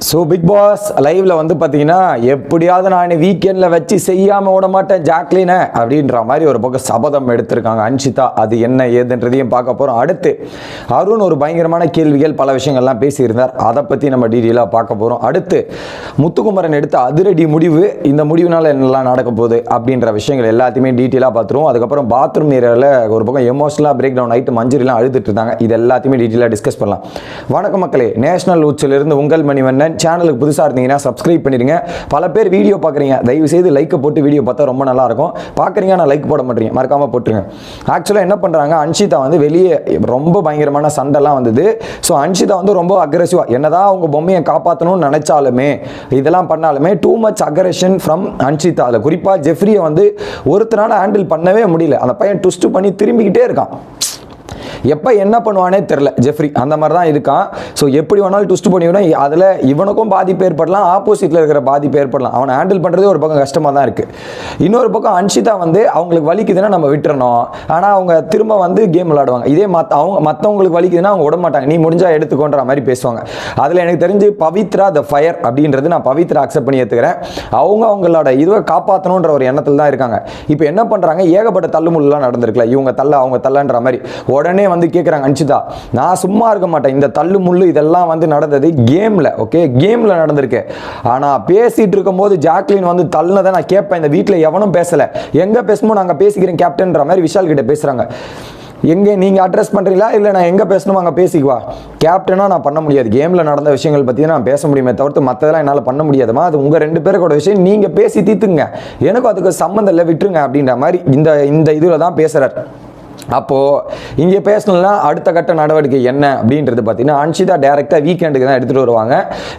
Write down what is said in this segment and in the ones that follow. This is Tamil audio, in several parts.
ஸோ பிக் பாஸ் லைவ்ல வந்து பார்த்தீங்கன்னா எப்படியாவது நான் வீக்கெண்டில் வச்சு செய்யாமல் விட மாட்டேன் ஜாக்லினை அப்படின்ற மாதிரி ஒரு பக்கம் சபதம் எடுத்திருக்காங்க அன்ஷிதா. அது என்ன ஏதுன்றதையும் பார்க்க போகிறோம். அடுத்து அருண் ஒரு பயங்கரமான கேள்விகள் பல விஷயங்கள்லாம் பேசியிருந்தார், அதை பற்றி நம்ம டீட்டெயிலாக பார்க்க போகிறோம். அடுத்து முத்துக்குமரன் எடுத்த அதிரடி முடிவு, இந்த முடிவுனால என்னெல்லாம் நடக்க போகுது அப்படின்ற விஷயங்கள் எல்லாத்தையுமே டீட்டெயிலாக பார்த்துருவோம். அதுக்கப்புறம் பாத்ரூம் ஏரியாவில் ஒரு பக்கம் எமோஷனலாக பிரேக் டவுன் ஆகிட்டு மஞ்சரிலாம் அழுதுட்டு இருந்தாங்க. இது எல்லாத்தையுமே டீட்டெயிலாக டிஸ்கஸ் பண்ணலாம். வணக்கம் மக்களே, நேஷனல் உச்சிலிருந்து உங்கள் மணிவண்ணன். சேனலுக்கு புதுசாக இருந்தீங்கன்னா சப்ஸ்கிரைப் பண்ணிடுங்க. பல பேர் வீடியோ பார்க்குறீங்க, தயவு செய்து லைக்கை போட்டு வீடியோ பார்த்தா ரொம்ப நல்லா இருக்கும். பார்க்குறீங்க நான் லைக் போட மாட்டேங்க, மறக்காமல் போட்டுருங்க. ஆக்சுவலாக என்ன பண்ணுறாங்க, அன்ஷிதா வந்து வெளியே ரொம்ப பயங்கரமான சண்டைலாம் வந்தது. ஸோ அன்ஷிதா வந்து ரொம்ப அக்ரெசிவாக என்னதான் அவங்க பொம்மையை காப்பாற்றணும்னு நினைச்சாலுமே இதெல்லாம் பண்ணாலுமே too much aggression from Anshitha. அதில் குறிப்பாக ஜெஃப்ரியை வந்து ஒருத்தரால் ஹேண்டில் பண்ணவே முடியல. அந்த பையன் ட்விஸ்ட் பண்ணி திரும்பிக்கிட்டே இருக்கான். எப்போ என்ன பண்ணுவானே தெரில ஜெஃப்ரி, அந்த மாதிரி தான் இருக்கான். ஸோ எப்படி வேணாலும் ட்விஸ்ட் பண்ணிவிடும். அதில் இவனுக்கும் பாதிப்பு ஏற்படலாம், ஆப்போசிட்டில் இருக்கிற பாதிப்பு ஏற்படலாம். அவனை ஹேண்டில் பண்ணுறதே ஒரு பக்கம் கஷ்டமாக தான் இருக்குது. இன்னொரு பக்கம் அன்ஷிதா வந்து அவங்களுக்கு வலிக்குதுன்னா நம்ம விட்டுறணும், ஆனால் அவங்க திரும்ப வந்து கேம் விளையாடுவாங்க. இதே மற்றவங்களுக்கு வலிக்குதுன்னா அவங்க விட மாட்டாங்க, நீ முடிஞ்சா எடுத்துக்கோன்ற மாதிரி பேசுவாங்க. அதில் எனக்கு தெரிஞ்சு பவித்ரா த ஃபயர் அப்படின்றது நான் பவித்ரா அக்செப்ட் பண்ணி ஏற்றுக்கிறேன். அவங்களோட இதுவை காப்பாற்றணுன்ற ஒரு எண்ணத்தில் தான் இருக்காங்க. இப்போ என்ன பண்ணுறாங்க, ஏகப்பட்ட தள்ளுமுள்ளலாம் நடந்திருக்கல, இவங்க தள்ள அவங்க தள்ளன்ற மாதிரி உடனே வந்து கேட்குறாங்க அன்ஷிதா, நான் சும்மா இருக்க மாட்டேன், இந்த தள்ளு முள்ளு இதெல்லாம் வந்து நடந்தது கேமில், ஓகே கேமில் நடந்திருக்கு. ஆனால் பேசிகிட்டு இருக்கும்போது ஜாக்லின் வந்து தள்ளுனதை நான் கேட்பேன், இந்த வீட்டில் எவனும் பேசலை, எங்கே பேசணுமோ நாங்கள் பேசிக்கிறேன் கேப்டன்ற மாதிரி விஷால் கிட்ட பேசுகிறாங்க. எங்கே நீங்கள் அட்ரஸ் பண்ணுறீங்களா, இல்லை நான் எங்கே பேசணுமோ அங்கே பேசிக்குவா, கேப்டனாக நான் பண்ண முடியாது. கேமில் நடந்த விஷயங்கள் பற்றி நான் பேச முடியுமே தவிர்த்து மற்றதெல்லாம் என்னால் பண்ண முடியாதுமா, அது உங்கள் ரெண்டு பேருக்கோட விஷயம், நீங்கள் பேசி தீர்த்துங்க, எனக்கும் அதுக்கு சம்மந்தம் இல்லை விட்டுருங்க அப்படின்ற மாதிரி இந்த இதில் தான் பேசுகிறார். அப்போது இங்கே பேசணும்னா அடுத்த கட்ட நடவடிக்கை என்ன அப்படின்றது பார்த்தீங்கன்னா, அன்ஷிதா டேரெக்டாக வீக்கெண்டுக்கு தான் எடுத்துகிட்டு வருவாங்க.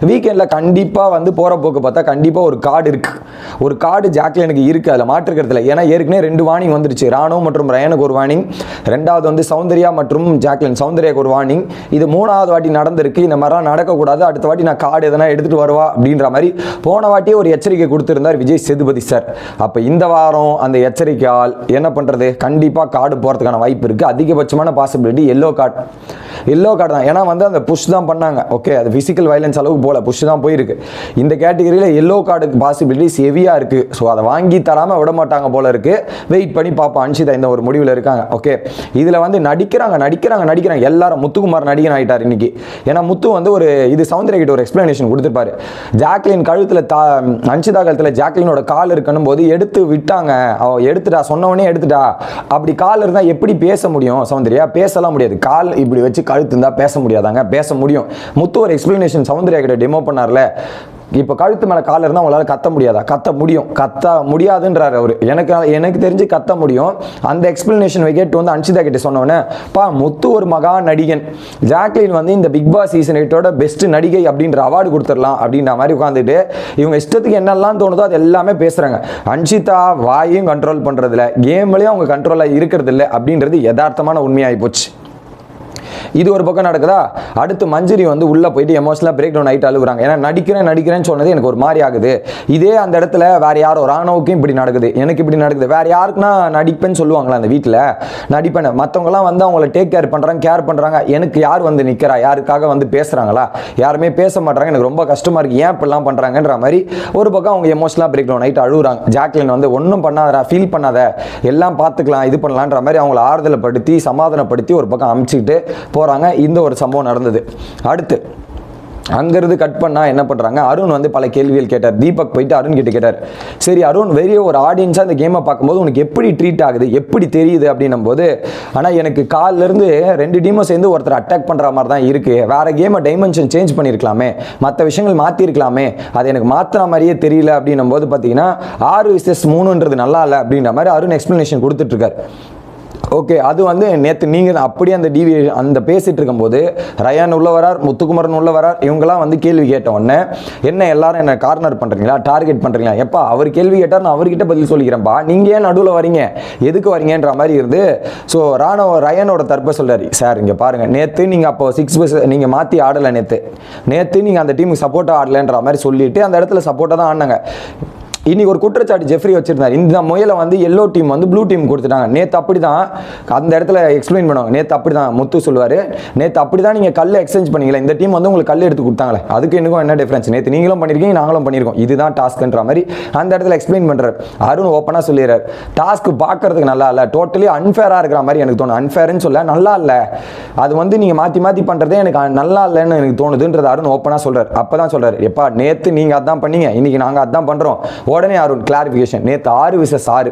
வீக்கெண்டில் கண்டிப்பாக வந்து போகிற போக்கு பார்த்தா கண்டிப்பாக ஒரு கார்டு இருக்குது, ஒரு கார்டு ஜாக்லினுக்கு இருக்குது, அதில் மாற்றுக்கிறதுல. ஏன்னா ஏற்கனவே 2 வார்னிங் வந்துருச்சு, ராணு மற்றும் ரயனுக்கு ஒரு வார்னிங், 2வது வந்து சௌந்தர்யா மற்றும் ஜாக்லின், சௌந்தர்யாவுக்கு ஒரு வார்னிங், இது 3வது வாட்டி நடந்திருக்கு. இந்த மாதிரிலாம் நடக்கக்கூடாது, அடுத்த வாட்டி நான் கார்டு எதனா எடுத்துகிட்டு வருவா அப்படின்ற மாதிரி போன வாட்டியே ஒரு எச்சரிக்கை கொடுத்துருந்தார் விஜய் சேதுபதி சார். அப்போ இந்த வாரம் அந்த எச்சரிக்கையால் என்ன பண்ணுறது, கண்டிப்பாக கார்டு போகிறதுக்கான வாய்ப்பு இருக்கு. அதிகபட்சமான பாசிபிலிட்டி எல்லோ கார்டு தான். ஏன்னா வந்து அந்த புஷ் தான் பண்ணாங்க, ஓகே அது பிசிக்கல் வயலன்ஸ் அளவுக்கு போல, புஷ் தான் போயிருக்கு. இந்த கேட்டகரியில் எல்லோ கார்டுக்கு பாசிபிலிட்டிஸ் ஹெவியா இருக்கு. ஸோ அதை வாங்கி தராம விட மாட்டாங்க போல இருக்கு. வெயிட் பண்ணி பார்ப்போம். அன்ஷிதா இந்த ஒரு முடிவில் இருக்காங்க. ஓகே இதுல வந்து நடிக்கிறாங்க எல்லாரும். முத்துக்குமார் நடிகன் ஆயிட்டார் இன்னைக்கு. ஏன்னா முத்து வந்து ஒரு இது சௌந்தர்யா கிட்ட ஒரு எக்ஸ்பிளனேஷன் கொடுத்துருப்பாரு. ஜாக்லின் கழுத்துல அன்ஷிதா கழுத்துல ஜாக்லினோட கால் இருக்கணும் போது எடுத்து விட்டாங்க, எடுத்துட்டா சொன்னவனே எடுத்துட்டா. அப்படி கால் இருந்தா எப்படி பேச முடியும் சௌந்தர்யா, பேசலாம் முடியாது. கால் இப்படி வச்சு கழுத்து இருந்தா பேச முடியாதாங்க, பேச முடியும். முத்து ஒரு எக்ஸ்பிளனேஷன் சௌந்தர்யா கிட்ட டெமோ பண்ணார்ல, இப்போ கழுத்து மேலே கால் இருந்தால் உங்களால் கத்த முடியாதா, கத்த முடியும், கத்த முடியாதுன்றார் அவர். எனக்கு தெரிஞ்சு கத்த முடியும். அந்த எக்ஸ்பிளனேஷன் கேட்டு வந்து அன்ஷிதா கிட்ட சொன்னோன்னே, முத்து ஒரு மகா நடிகன், ஜாக்லின் வந்து இந்த பிக் பாஸ் சீசன் 8ஓட பெஸ்ட் நடிகை அப்படின்ற அவார்டு கொடுத்துடலாம் அப்படின்ற மாதிரி உட்காந்துட்டு இவங்க இஷ்டத்துக்கு என்னெல்லாம் தோணுதோ அது எல்லாமே பேசுகிறாங்க. அன்ஷிதா வாயையும் கண்ட்ரோல் பண்ணுறதில்ல, கேம்லேயும் அவங்க கண்ட்ரோலாக இருக்கிறது இல்லை அப்படின்றது யதார்த்தமான உண்மையாகி போச்சு. இது ஒரு பக்கம் நடக்குதா. அடுத்து மஞ்சரி வந்து உள்ள போயிட்டு எமோஷனலா பிரேக் டவுன் ஆகிட்டு அழுகுறாங்க. ஏன்னா நடிக்கிறேன்னு சொன்னது எனக்கு ஒரு மாதிரி ஆகுது. இதே அந்த இடத்துல வேற யாரோ ராணுவுக்கும் இப்படி நடக்குது, எனக்கு இப்படி நடக்குது. வேற யாருக்குன்னா நடிப்பேன்னு சொல்லுவாங்களா அந்த வீட்டில், நடிப்பேன். மற்றவங்கலாம் வந்து அவங்கள டேக் கேர் பண்ணுறாங்க. எனக்கு யார் வந்து நிற்கிறா, யாருக்காக வந்து பேசுகிறாங்களா, யாருமே பேச மாட்டாங்க. எனக்கு ரொம்ப கஷ்டமா இருக்கு, ஏன் இப்படிலாம் பண்ணுறாங்கன்ற மாதிரி ஒரு பக்கம் அவங்க எமோஷனலா பிரேக் டவுன் ஆகிட்டு அழுகுறாங்க. ஜாக்லின் வந்து ஒன்றும் பண்ணாதடா, ஃபீல் பண்ணாத, எல்லாம் பார்த்துக்கலாம், இது பண்ணலான்ற மாதிரி அவங்கள ஆறுதலை படுத்தி சமாதானப்படுத்தி ஒரு பக்கம் அமுச்சிக்கிட்டு போறாங்க. இந்த ஒரு சம்பவம் நடந்தது. அடுத்து அங்கிருந்து கட் பண்ணா என்ன பண்றாங்க, அருண் வந்து பல கேள்விகள் கேட்டார். தீபக் போயிட்டு அருண் கிட்ட கேட்டார், சரி அருண் வெளியே ஒரு ஆடியன்ஸா இந்த கேமை பார்க்கும்போது உனக்கு எப்படி ட்ரீட் ஆகுது, எப்படி தெரியுது அப்படின்னும் போது, ஆனா எனக்கு கால்ல இருந்து 2 டீமும் சேர்ந்து ஒருத்தர் அட்டாக் பண்ற மாதிரி தான் இருக்கு, வேற கேமை டைமென்ஷன் சேஞ்ச் பண்ணிருக்கலாமே, மற்ற விஷயங்கள் மாத்தி இருக்கலாமே, அது எனக்கு மாத்திர மாதிரியே தெரியல அப்படின்னும் போது பாத்தீங்கன்னா 6 vs 3ன்றது நல்லா இல்லை அப்படின்ற மாதிரி அருண் எக்ஸ்பிளனேஷன் கொடுத்துட்டு இருக்காரு. ஓகே அது வந்து நேற்று நீங்கள் அப்படியே அந்த பேசிட்டு இருக்கும்போது ரயான் உள்ள வரார், முத்துக்குமரன் உள்ள வரார், இவங்கெல்லாம் வந்து கேள்வி கேட்ட உடனே என்ன எல்லாரும் என்ன கார்னர் பண்ணுறீங்களா, டார்கெட் பண்ணுறீங்களா, எப்பா அவர் கேள்வி கேட்டார் நான் அவர்கிட்ட பதில் சொல்லிக்கிறேன்ப்பா, நீங்கள் ஏன் நடுவில் வரீங்க, எதுக்கு வரீங்கன்ற மாதிரி இருந்து. ஸோ ரயானோட தரப்பை சொல்கிறார், சார் இங்கே பாருங்கள், நேற்று நீங்கள் அப்போ 6 நீங்கள் மாற்றி ஆடலை, நேற்று நீங்கள் அந்த டீமுக்கு சப்போர்ட்டாக ஆடலைன்ற மாதிரி சொல்லிட்டு அந்த இடத்துல சப்போர்ட்டாக தான் ஆடினாங்க. இன்னைக்கு ஒரு குற்றச்சாட்டு ஜெஃப்ரி வச்சிருந்தார், இந்த முயலை வந்து எல்லோ டீம் வந்து ப்ளூ டீம் கொடுத்துட்டாங்க. நேற்று அப்படி தான் அந்த இடத்துல எக்ஸ்பிளைன் பண்ணுவாங்க. நேற்று அப்படி தான் முத்து சொல்லுவார், நேற்று அப்படி தான் நீங்கள் கல் எக்ஸ்சேஞ்ச் பண்ணீங்களா, இந்த டீம் வந்து உங்களுக்கு கல் எடுத்து கொடுத்தாங்களே, அதுக்கு எனக்கும் என்ன டிஃப்ரென்ஸ், நேற்று நீங்களும் பண்ணியிருக்கீங்க நாங்களும் பண்ணியிருக்கோம், இதுதான் டாஸ்க்ன்ற மாதிரி அந்த இடத்துல எக்ஸ்பிளைன் பண்ணுறாரு. அருண் ஓப்பனாக சொல்லிடுறாரு, டாஸ்க் பார்க்கறதுக்கு நல்லா இல்லை, டோட்டலி அன்ஃபேராக இருக்கிற மாதிரி எனக்கு தோணும். அன்ஃபேர்னு சொல்ல நல்லா இல்லை, அது வந்து நீங்கள் மாற்றி மாற்றி பண்ணுறதே எனக்கு நல்லா இல்லைன்னு எனக்கு தோணுதுன்றது அருண் ஓப்பனாக சொல்கிறார். அப்போ தான் சொல்கிறார், எப்பா நேற்று நீங்கள் அதான் பண்ணீங்க, இன்னைக்கு நாங்கள் அதான் பண்ணுறோம். உடனே அருண் கிளாரிஃபிகேஷன், நேற்று 6 vs 6,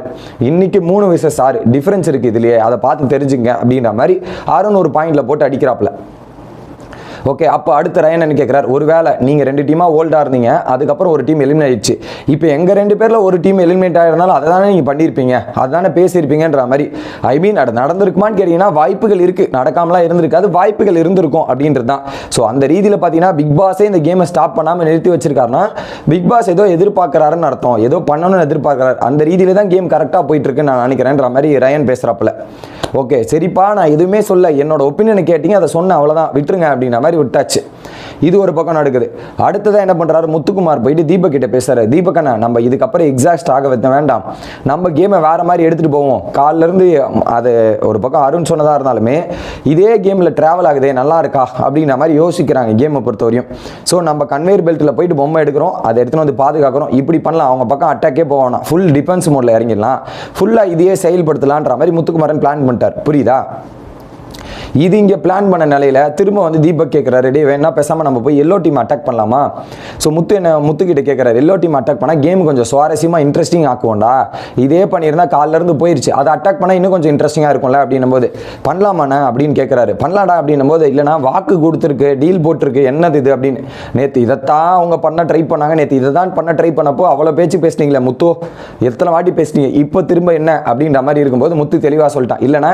இன்னைக்கு 3 vs 6 டிஃபரன்ஸ் இருக்குது இதுலையே, அதை பார்த்து தெரிஞ்சுங்க அப்படின்ற மாதிரி அருண் ஒரு பாயிண்ட்ல போட்டு அடிக்கிறாப்புல. ஓகே, அப்போ அடுத்த ரயன் என்ன கேட்குறாரு, ஒருவேளை நீங்கள் 2 டீமாக ஓல்டாக இருந்தீங்க, அதுக்கப்புறம் ஒரு டீம் எலிமினேட் ஆயிடுச்சு, இப்போ எங்கள் 2 பேரில் ஒரு டீம் எலிமினேட் ஆகிருந்தாலும் அதை தானே நீங்கள் பண்ணியிருப்பீங்க, அதுதானே பேசியிருப்பீங்கன்ற மாதிரி. ஐ மீன் அது நடந்திருக்குமான்னு கேட்டிங்கன்னா வாய்ப்புகள் இருக்குது, நடக்காமலாம் இருந்திருக்காது, வாய்ப்புகள் இருந்திருக்கும் அப்படின்றது தான். ஸோ அந்த ரீதியில் பார்த்தீங்கன்னா பிக் பாஸே இந்த கேமை ஸ்டாப் பண்ணாமல் நிறுத்தி வச்சிருக்காருன்னா பிக் பாஸ் ஏதோ எதிர்பார்க்குறாருன்னு அர்த்தம், ஏதோ பண்ணணும்னு எதிர்பார்க்குறாரு. அந்த ரீதியில் தான் கேம் கரெக்டாக போயிட்டு இருக்குன்னு நான் நினைக்கிறேன்ற மாதிரி ரயன் பேசுகிறாப்புல. ஓகே சரிப்பா, நான் எதுவுமே சொல்ல, என்னோட ஒப்பீனியனை கேட்டீங்க, அதை சொன்னேன், அவ்வளோதான் விட்டுருங்க அப்படின்ற மாதிரி விட்டாச்சு. இது ஒரு பக்கம் நடக்குது. அடுத்ததான் என்ன பண்ணுறாரு, முத்துக்குமார் போயிட்டு தீபக் கிட்ட பேசுறாரு, தீபக் அண்ணா நம்ம இதுக்கப்புறம் எக்ஸாஸ்ட் ஆக வைத்த வேண்டாம், நம்ம கேமை வேற மாதிரி எடுத்துகிட்டு போவோம். காலிலேருந்து அது ஒரு பக்கம் அருண் சொன்னதாக இருந்தாலுமே இதே கேமில் ட்ராவல் ஆகுதே நல்லா இருக்கா அப்படின்ற மாதிரி யோசிக்கிறாங்க கேமை பொறுத்தவரையும். ஸோ நம்ம கன்வேயர் பெல்ட்டில் போயிட்டு பொம்மை எடுக்கிறோம், அதை எடுத்துன்னு வந்து பாதுகாக்கிறோம், இப்படி பண்ணலாம், அவங்க பக்கம் அட்டாக்கே போகணும், ஃபுல் டிஃபென்ஸ் மோடில் இறங்கிடலாம், ஃபுல்லாக இதையே செயல்படுத்தலான்ற மாதிரி முத்துக்குமாரன் பிளான் பண்ணிட்டார். புரியுதா? இது இங்கே பிளான் பண்ண நிலையில் திரும்ப வந்து தீபக் கேட்குறாரு, டே வேணா பேசாமல் நம்ம போய் எல்லோ டீம் அட்டாக் பண்ணலாமா? ஸோ முத்துக்கிட்ட கேட்குறாரு, எல்லோ டீம் அட்டாக் பண்ணால் கேம் கொஞ்சம் சுவாரஸ்யமாக இன்ட்ரெஸ்டிங் ஆக்குவோண்டா, இதே பண்ணியிருந்தா காலிலேருந்து போயிடுச்சு, அதை அட்டாக் பண்ணால் இன்னும் கொஞ்சம் இன்ட்ரெஸ்டிங்காக இருக்கும்ல அப்படின்னும் போது, பண்ணலாமாண்ணா அப்படின்னு கேட்குறாரு. பண்ணலாடா அப்படின்னும் போது, இல்லைனா வாக்கு கொடுத்துருக்கு, டீல் போட்டிருக்கு, என்னது இது அப்படின்னு. நேற்று இதைத்தான் அவங்க பண்ண ட்ரை பண்ணாங்க, நேற்று இதை தான் பண்ண ட்ரை பண்ணப்போ அவ்வளோ பேச்சு பேசுனீங்களே முத்து, எத்தனை வாட்டி பேசுனீங்க, இப்போ திரும்ப என்ன அப்படின்ற மாதிரி இருக்கும்போது முத்து தெளிவாக சொல்லிட்டான், இல்லைனா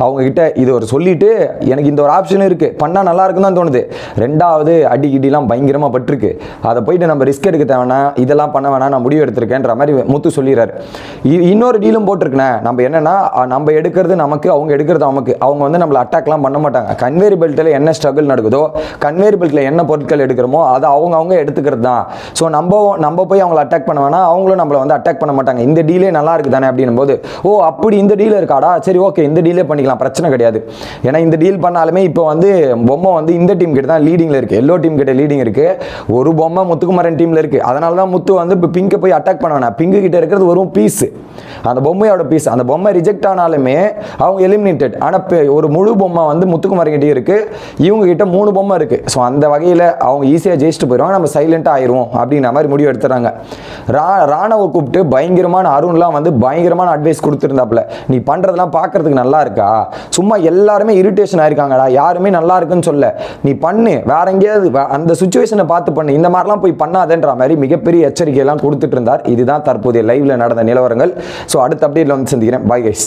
அவங்ககிட்ட இது ஒரு சொல்லிட்டு எனக்கு இந்த ஒரு ஆப்ஷன் இருக்கு, பண்ணா நல்லா இருக்குன்னு தான் தோணுது, ரெண்டாவது அடிக்கிட்டிலாம் பயங்கரமா பட்டிருக்கு, அதை போயிட்டு நம்ம ரிஸ்க் எடுக்க தேவைன்னா இதெல்லாம் பண்ண வேணாம், நான் முடிவு எடுத்திருக்கேன்ற மாதிரி முத்து சொல்லிடுறாரு. இன்னொரு டீலும் போட்டிருக்கேன், நம்ம என்னன்னா நம்ம எடுக்கிறது நமக்கு, அவங்க எடுக்கிறது நமக்கு, அவங்க வந்து நம்மளை அட்டாக்லாம் பண்ண மாட்டாங்க. கன்வேர் பெல்ட்டில் என்ன ஸ்ட்ரகிள் நடக்குதோ, கன்வேர் பெல்ட்டில் என்ன பொருட்கள் எடுக்கிறோமோ அதை அவங்க எடுத்துக்கிறது தான். ஸோ நம்ம போய் அவங்களை அட்டாக் பண்ண வேணா, அவங்களும் நம்மளை வந்து அட்டாக் பண்ண மாட்டாங்க. இந்த டீலே நல்லா இருக்கு தானே அப்படின்னும் போது, ஓ அப்படி இந்த டீல் இருக்காடா, சரி ஓகே இந்த டீலே பண்ணிக்கலாம், பிரச்சனை கிடையாது. ஏன்னா இந்த டீல் பண்ணாலுமே இப்போ வந்து பொம்மை வந்து இந்த டீம் கிட்ட தான் லீடிங்ல இருக்கு, எல்லோ டீம் கிட்ட லீடிங் இருக்கு, ஒரு பொம்மை முத்துக்குமரன் டீம்ல இருக்கு. அதனால தான் முத்து வந்து இப்போ பிங்கை போய் அட்டாக் பண்ண வேணாம், பிங்கு கிட்ட இருக்கிறது ஒரு பீஸ், அந்த பொம்மையோட பீஸ், அந்த பொம்மை ரிஜெக்ட் ஆனாலுமே அவங்க எலிமினேட்டட். ஆனால் ஒரு முழு பொம்மை வந்து முத்துக்குமரன் கிட்டே இருக்கு, இவங்க கிட்ட 3 பொம்மை இருக்கு. ஸோ அந்த வகையில் அவங்க ஈஸியாக ஜெயிச்சுட்டு போயிடுவாங்க, நம்ம சைலண்டாக ஆயிடுவோம் அப்படின்ற மாதிரி முடிவு எடுத்துறாங்க. ராணவை கூப்பிட்டு பயங்கரமான அருண்லாம் வந்து பயங்கரமான அட்வைஸ் கொடுத்துருந்தாப்புல, நீ பண்றதெல்லாம் பார்க்கறதுக்கு நல்லா இருக்கா, சும்மா எல்லாருமே இரிட்டேஷன் ஆயிருக்காங்கடா, யாருமே நல்லா இருக்குன்னு சொல்ல, நீ பண்ணு, வேற எங்கேயாவது அந்த சுச்சுவேஷனை பார்த்து பண்ணு, இந்த மாதிரிலாம் போய் பண்ணாதன்ற மாதிரி மிகப்பெரிய எச்சரிக்கையெல்லாம் கொடுத்துட்டு இருந்தார். இதுதான் தற்போதைய லைவ்ல நடந்த நிலவரங்கள். ஸோ அடுத்த அப்டேட்ல வந்து சந்திக்கிறேன். Bye guys.